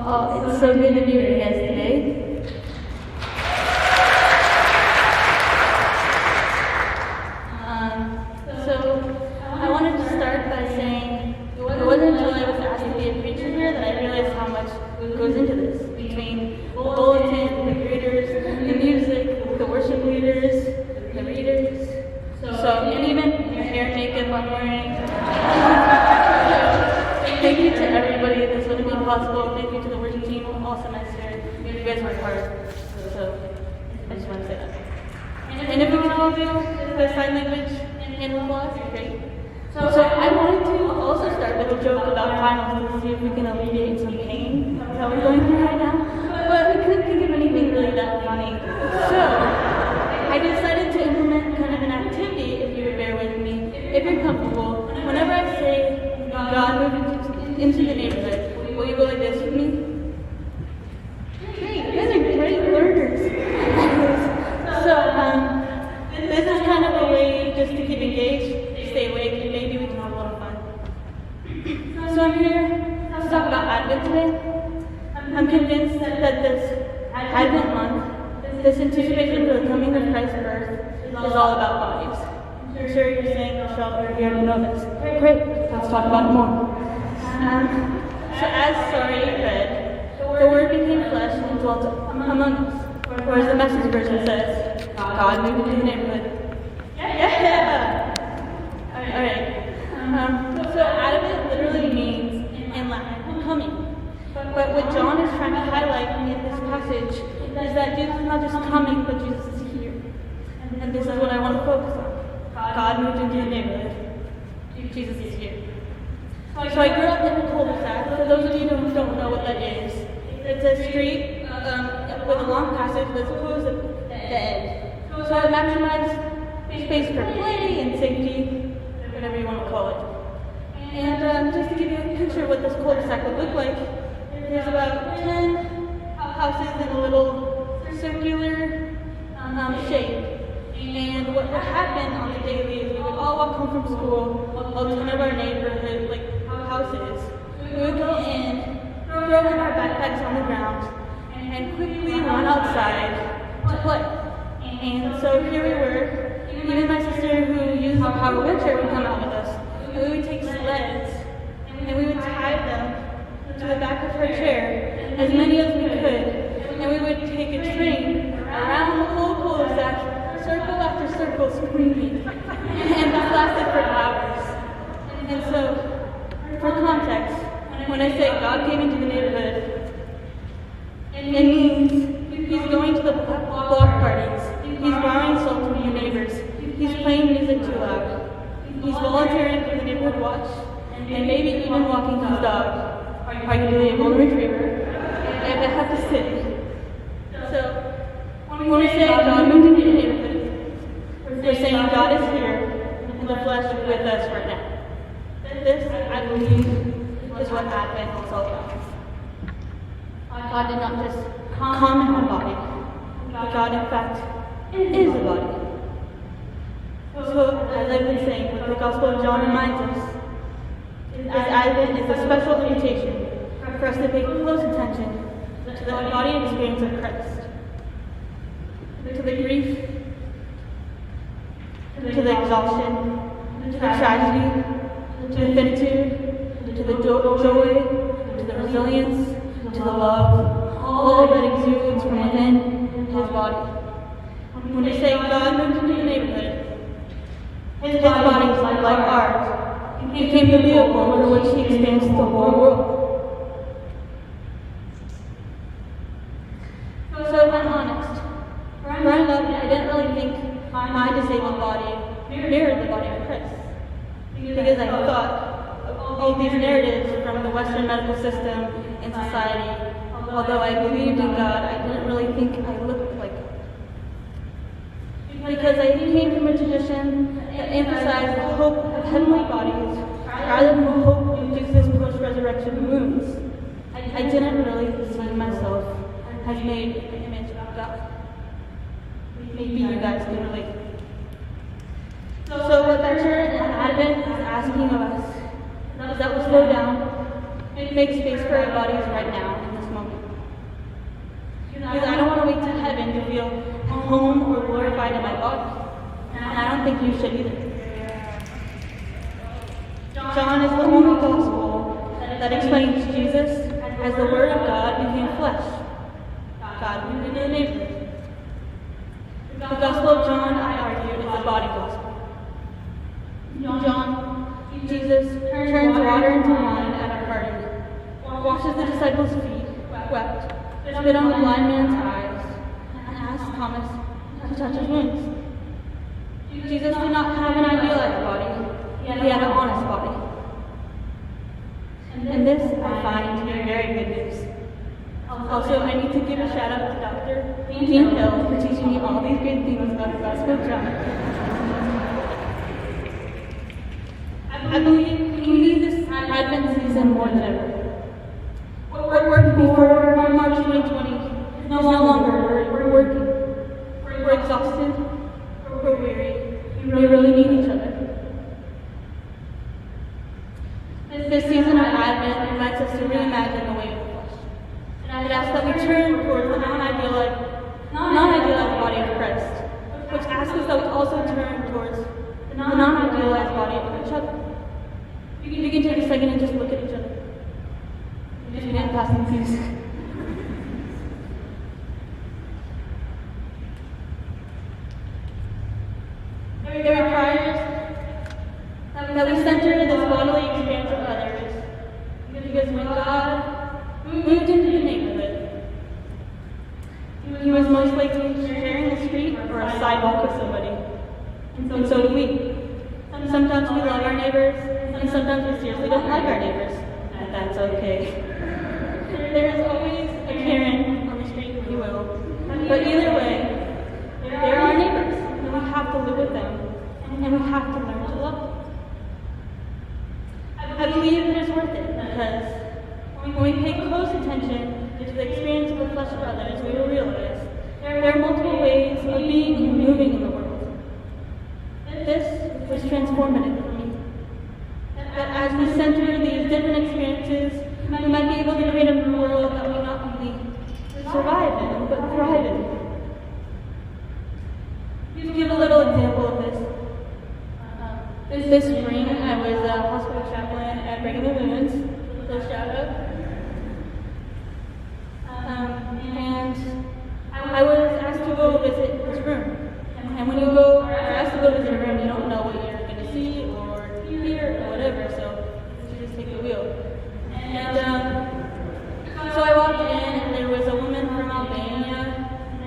It's so good to be with you guys today. So I wanted to start by saying it wasn't until I was asked to be a preacher here that I realized how much goes into this, between the bulletin, the graders, the music, the worship leaders, the readers, and even your hair and makeup I'm wearing. Thank you to everybody. This wouldn't be possible. Thank you to the worship team all semester. You guys work hard. So I just want to say that. And if we can all do the sign language and applause, great. So I wanted to also start with a joke about finals to see if we can alleviate some pain that we're going through right now. But we couldn't think of anything really that funny. So I decided to implement kind of an activity, if you would bear with me, if you're comfortable. Whenever I say God moved into the neighborhood, will you go like this with me? Great, you guys are great learners. So this is kind of a way just to keep engaged, stay awake, and maybe we can have a little fun. So I'm here to talk about Advent today. I'm convinced that this Advent month, this anticipation for the coming of Christ's birth, is all about bodies. I'm sure you're saying, Michelle, you already know this. Great, let's talk about it more. So as Sorry read, the Word became flesh and dwelt among us. Or as the Message version says, God moved into the neighborhood. Yeah! Alright. So Advent literally means, in Latin, coming. But what John is trying to highlight in this passage is that Jesus is not just coming, but Jesus is here. And this is what I want to focus on. God moved into the neighborhood. Jesus is here. So I grew up in a cul-de-sac. For those of you who don't know what that is, it's a street with a long passage that's closed at the end. So it maximized space for play and safety, whatever you want to call it. And just to give you a picture of what this cul-de-sac would look like, there's about 10 houses in a little circular shape. And what would happen on the daily is we would all walk home from school, all 10 of our neighborhood houses. We would go in, throw our backpacks on the ground, and quickly run outside to play. And so here we were. Even my sister, who uses a power wheelchair, would come out with us. And we would take sleds, and we would tie them to the back of her chair, as many as we could. And we would take a train around the whole cul-de-sac, circle after circle, screaming. And this lasted for hours. And so, for context, when I say God came into the neighborhood, it means He's going to the block parties, He's borrowing salt from your neighbors, He's playing music too loud, He's volunteering for the neighborhood watch, and maybe even walking his dog, arguably a golden retriever, if I have to say. So, when we say God moved into the neighborhood, we're saying God is here in the flesh with us right now. This, I believe, is what Advent is all about. God did not just come in a body. God, in fact, is a body. So, as I've been saying, what the Gospel of John reminds us is Advent is a special invitation for us to pay close attention to the body experience of Christ, to the grief, to the exhaustion, to the tragedy, to the finitude, to the joy, to the resilience, to the love, all that exudes from within His body. When we say God moved into the neighborhood, His body, like ours, became the vehicle through which He experienced the whole world. So if I'm honest, growing up, I didn't really think my disabled body mirrored the body of Christ. Because I thought all these narratives from the Western medical system and society, although I believed in God, I didn't really think I looked like Him. Because I came from a tradition that emphasized the hope of heavenly bodies rather than the hope of Jesus' post-resurrection wounds, I didn't really see myself as made in the image of God. Maybe you guys can relate. So what the church and Advent is asking of us is that we slow down, make space for our bodies right now in this moment. feel at home or glorified in my body. And I don't think you should either. John is the only gospel that explains Jesus as the Word of God became flesh. God moved into the neighborhood. The Gospel of John, I argue, is the body gospel. John, Jesus turns water into wine at a party, washes the disciples' feet, wept, spit on the blind man's eyes, and asked Thomas to touch his wounds. Jesus did not have an idealized body, he had an honest body. And this I find to be very good news. Also, I need to give a shout out to Dr. Dean Hill for teaching me all these great things about the Gospel of John. I believe we need this Advent season more than ever. What worked before March 2020 is no longer. We're working. We're exhausted. We're weary. We really need each other. This season of Advent invites us to reimagine the way we flesh. It asks that we turn towards the non-idealized body of Christ, which asks us that we also turn towards the non-idealized body of each other. You can take a second and just look at each other. If you didn't pass them, please. It requires that we center this bodily experience of others, because when God moved into the neighborhood, he was most likely sharing the street or a sidewalk with somebody. And so do we. Sometimes we love our neighbors, and sometimes we seriously don't like our neighbors, and that's okay. There is always a Karen on the street, if you will. But either way, they're our neighbors, and we have to live with them, and we have to learn to love them. I believe it is worth it, because when we pay close attention to the experience of the flesh of others, we will realize there are multiple ways of being and moving in the world. This was transformative for me. That as we center these different experiences, we might be able to create a world that we not only survive in, but thrive in. To give a little example of this, this spring I was a hospital chaplain at Brigham and Women's, so shout out. And I was asked to go visit this room. And when you are asked to go visit a room, you don't know what you're going to see or hear or whatever, so you just take the wheel. And so I walked in, and there was a woman from Albania,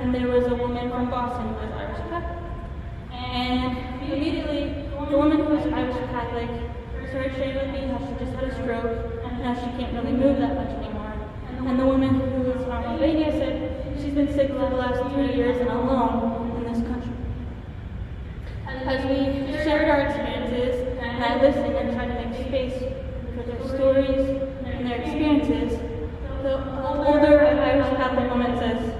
and there was a woman from Boston who was Irish Catholic. And immediately, the woman who was Irish Catholic started sharing with me how she just had a stroke, and how she can't really move that much anymore. And the woman who was from Albania said she's been sick for the last 3 years and alone in this country. As we shared our experiences, and I listened and tried to make space for their stories and their experiences, the older Irish Catholic woman says,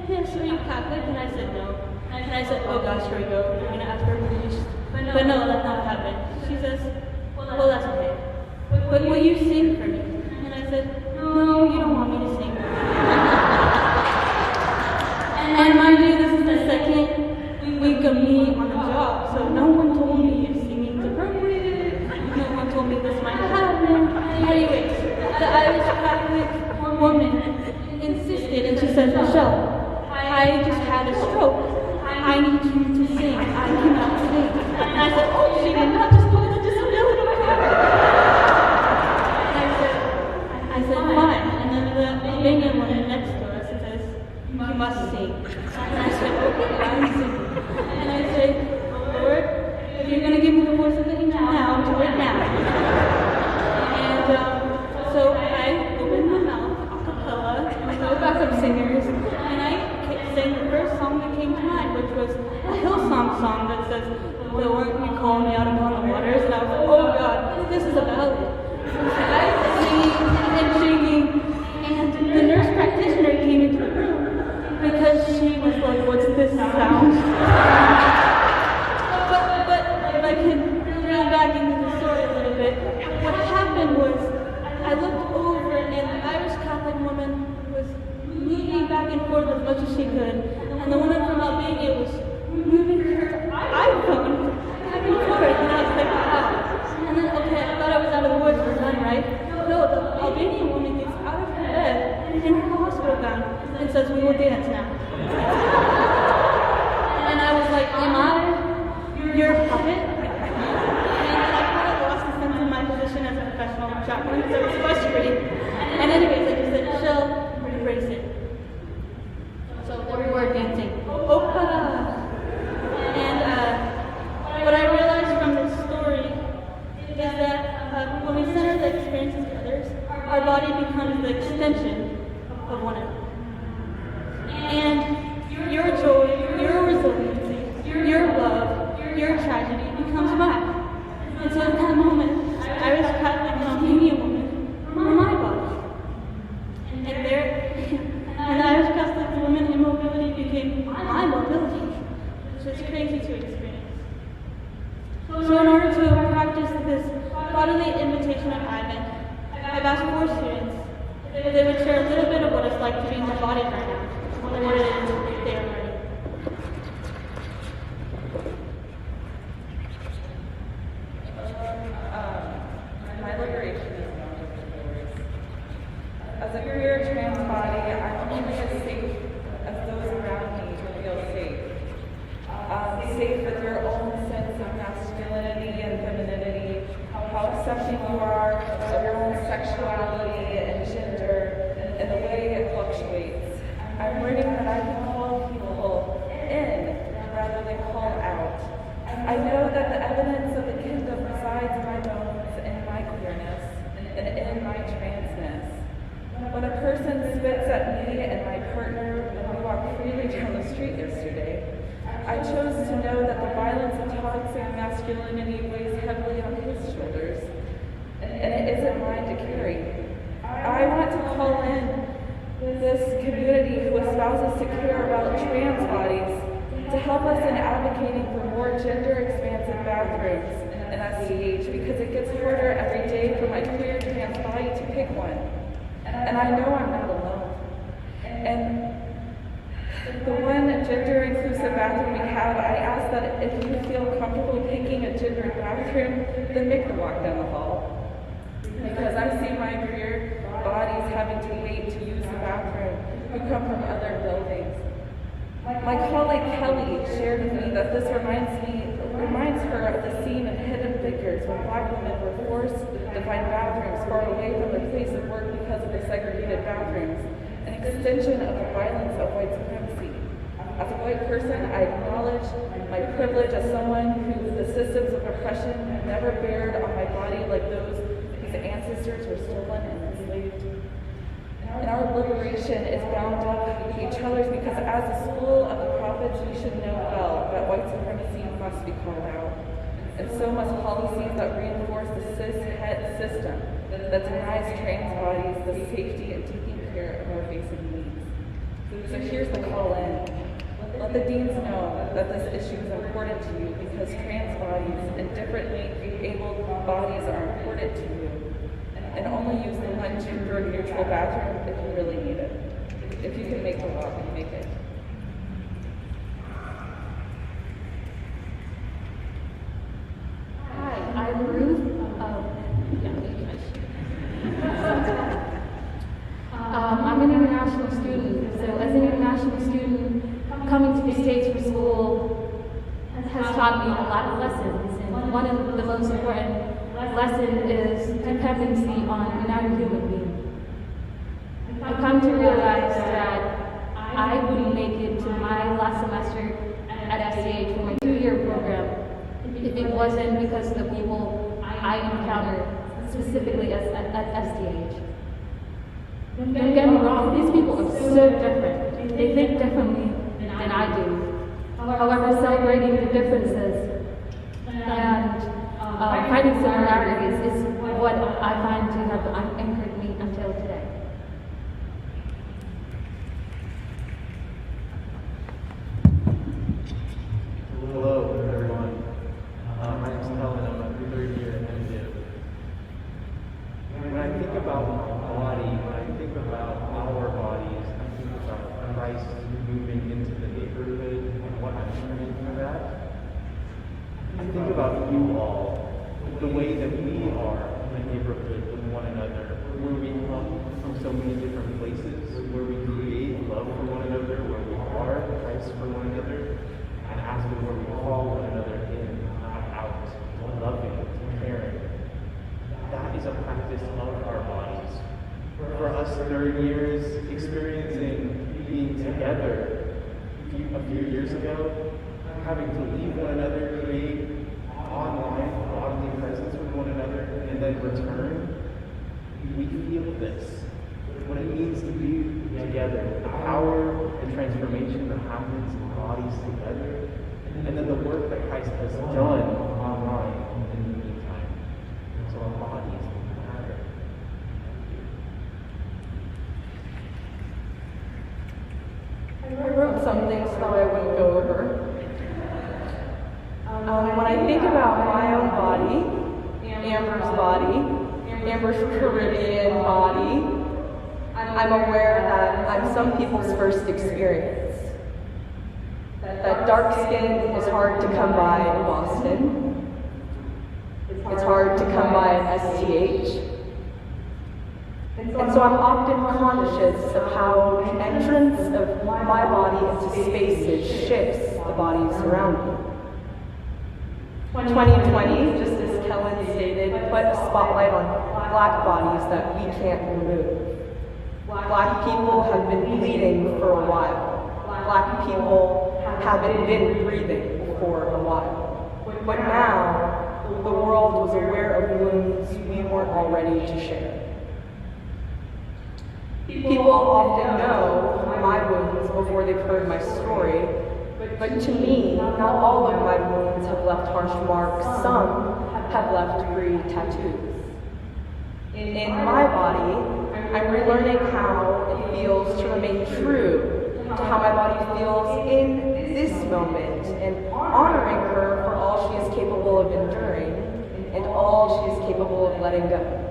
"Yes, are you Catholic?" And I said, "No." And I said, "Oh gosh, here we go. We're going to ask her a priest." But no, that's not what happened. She says, "Well, that's okay. But will you sing for me?" And I said, "No, you don't want me to sing." And mind you, this is the second week of me on the job, so no one told me if singing's appropriate. No one told me this might happen. Anyways, the Irish Catholic woman insisted, and she said, "Michelle, I just had a stroke. I need you to sing. I cannot sing." And I said, "Oh, she did not just put the disability card." I said, "Fine." And then the Albanian woman next to us says, "You must sing." And I said, "Okay, I'm singing." And I said, "Lord, if you're going to give me the voice of the angel now, do it now." And so I opened my mouth, a cappella, with no backup singers, and I sang the first song that came to mind, which was a Hillsong song that says, "Lord, you call me out upon the waters." And I was like, "Oh God, this is about it." I was singing and singing, and the nurse practitioner came into the room because she was like, "What's this sound?" But if I could reel back into the story a little bit, what happened was I looked over, and the Irish Catholic woman was moving back and forth as much as she could, and is the extension of one another. And your joy, your resiliency, your love, your tragedy becomes mine. And so in that moment, Irish Catholic Romanian women were my body. And Irish Catholic women in mobility became my mobility, which is crazy to experience. So in order to practice this bodily invitation of Advent, I've asked 4 students if they would share a little bit of what it's like to be in their body right now, and what it is they are learning. My liberation is not just yours. As a queer trans body, I'm only as safe as those around me who feel safe. Safe with your own sense of masculinity and femininity, how accepting you are of your own sexuality and gender, and the way it fluctuates. I'm learning that I can call people in rather than call out. I know that the evidence of the kingdom resides in my bones, in my queerness, and in my transness. When a person spits at me and my partner when we walked freely down the street yesterday, I chose to know that the violence of toxic masculinity weighs heavily on his shoulders, and it isn't mine to carry. I want to call in this community who espouses to care about trans bodies to help us in advocating for more gender-expansive bathrooms in SDH, because it gets harder every day for my queer trans body to pick one. And I know I'm not alone. And the one gender-inclusive bathroom we have, I ask that if you feel comfortable picking a gendered bathroom, then make the walk down the hall. Because I see my queer bodies having to wait to use the bathroom who come from other buildings. My colleague Kelly shared with me that this reminds her of the scene in Hidden Figures when Black women were forced to find bathrooms far away from their place of work because of the segregated bathrooms, an extension of the violence of white supremacy. As a white person, I acknowledge my privilege as someone who the systems of oppression never bared on my body like those whose ancestors were stolen and enslaved. And our liberation is bound up with each other's because as a school of the prophets, we should know well that white supremacy must be called out. And so must policies that reinforce the cis-het system that denies trans bodies the safety and taking care of our basic needs. So here's the call in. Let the deans know that this issue is important to you because trans bodies and differently abled bodies are important to you. And only use the one gender-neutral bathroom if you really need it. If you can make the walk, make it. Hi, I'm Ruth. I'm an international student. So as an international student, coming to the States for school has taught me a lot of lessons. And one of the most important lesson is dependency on another human being. I've come to realize that I wouldn't make it to my last semester at SDH for my 2-year program if it wasn't because of the people I encountered specifically at SDH. Don't get me wrong, these people are so different. They think differently than I do. However, celebrating the differences and finding similarities is what I find to have anchored me until today. Hello, everyone. My name is Kellen. I'm a 3rd year MDiv. When I think about my body, when I think about our bodies, I think about Christ moving into the neighborhood and what I'm learning from that. I think about you all, the way that we are in the neighborhood with one another, where we come from so many different places, where we create love for one another, where we are Christ for one another, and asking where we call one another in, not out, loving, caring. That is a practice of our bodies. For us 3rd years, experiencing being together a few years ago, having to leave one another, create online bodily presence with one another, and then return, we feel this. what it means to be together, the power and transformation that happens in bodies together, and then the work that Christ has done online in the meantime. So our bodies matter. I wrote some things that I wouldn't go over. When I think about my own body, Amber's body, Amber's Caribbean body, I'm aware that I'm some people's first experience. That dark skin is hard to come by in Boston. It's hard to come by at STH. And so I'm often conscious of how the entrance of my body into spaces shifts the bodies around me. 2020, just as Kellen stated, put a spotlight on Black bodies that we can't remove. Black people have been bleeding for a while. Black people haven't been breathing for a while. But now, the world was aware of wounds we weren't all ready to share. People often know my wounds before they've heard my story, but to me, not all of my wounds have left harsh marks. Some have left free tattoos. In my body, I'm relearning how it feels to remain true to how my body feels in this moment, and honoring her for all she is capable of enduring and all she is capable of letting go.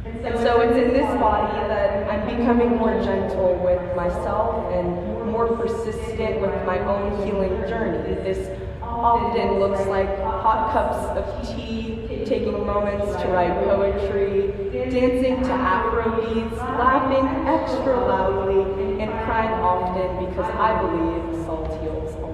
And so it's in this body that I'm becoming more gentle with myself and more persistent with my own healing journey. This often looks like hot cups of tea, taking moments to write poetry, dancing to Afro beats, laughing extra loudly, and crying often because I believe salt heals all